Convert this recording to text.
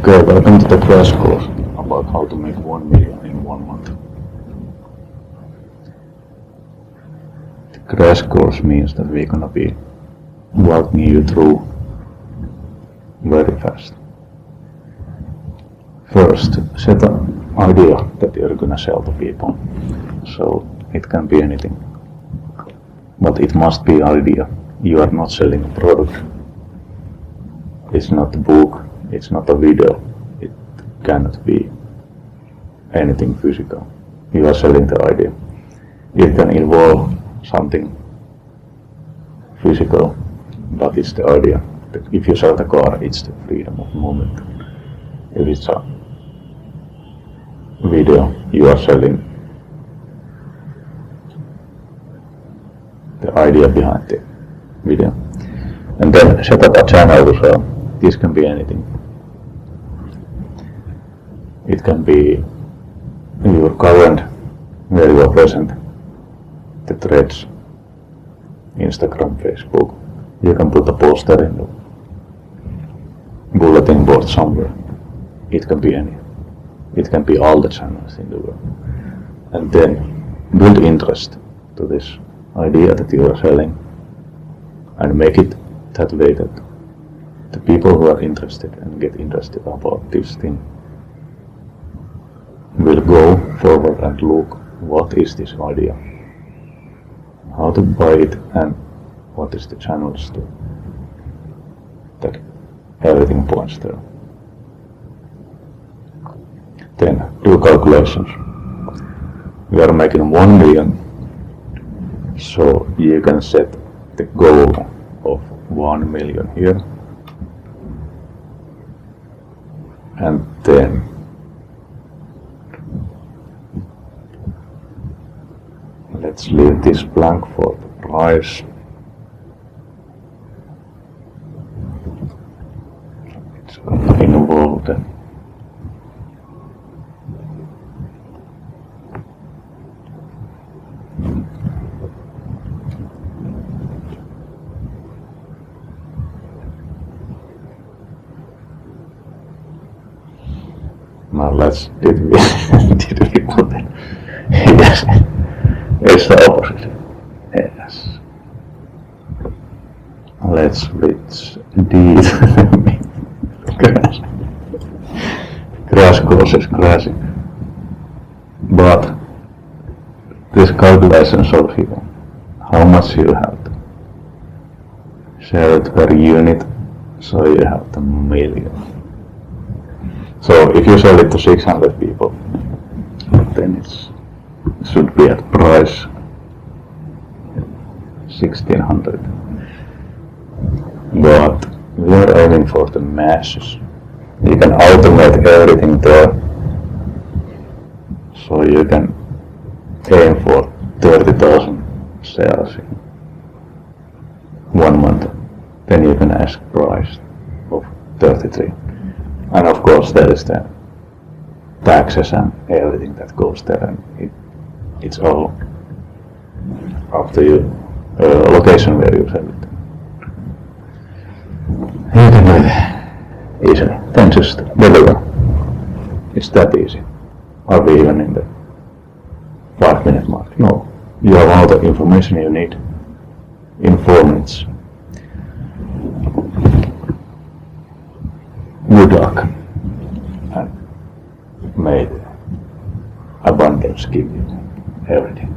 Okay, welcome to the crash course about how to make 1 million in 1 month. The crash course means that we're gonna be walking you through very fast. First, set an idea that you're gonna sell to people. So it can be anything, but it must be idea. You are not selling a product. It's not a book. It's not a video. It cannot be anything physical. You are selling the idea. It can involve something physical, but it's the idea. If you sell the car, it's the freedom of movement. If it's a video, you are selling the idea behind the video. And then set up a channel to sell. This can be anything. It can be your current, where you are present, the threads, Instagram, Facebook. You can put a poster in the bulletin board somewhere. It can be any. It can be all the channels in the world. And then build interest to this idea that you are selling and make it that way that the people who are interested and get interested about this thing will go forward and look what is this idea, how to buy it, and what is the channels to that everything points there. Then do calculations. We are making 1 million, so you can set the goal of 1 million here, and then let's leave this blank for the price. It's gonna involve the now let's did we put it? Yes. It's the opposite. Yes. Let's switch these. Crash course is crashing. But this calculation shows you how much you have to share it per unit, so you have the million. So if you sell it to 600 people, then it should be at price 1600. But we are aiming for the masses. You can automate everything there, so you can aim for 30,000 sales in 1 month. Then you can ask price of 33. And of course there is the taxes and everything that goes there, and it's all up to you, location where you sell it. You can do it easily. Then just deliver. It's that easy. Are we even in the 5-minute mark? No. You have all the information you need in 4 minutes. Good luck, and may abundance give you everything.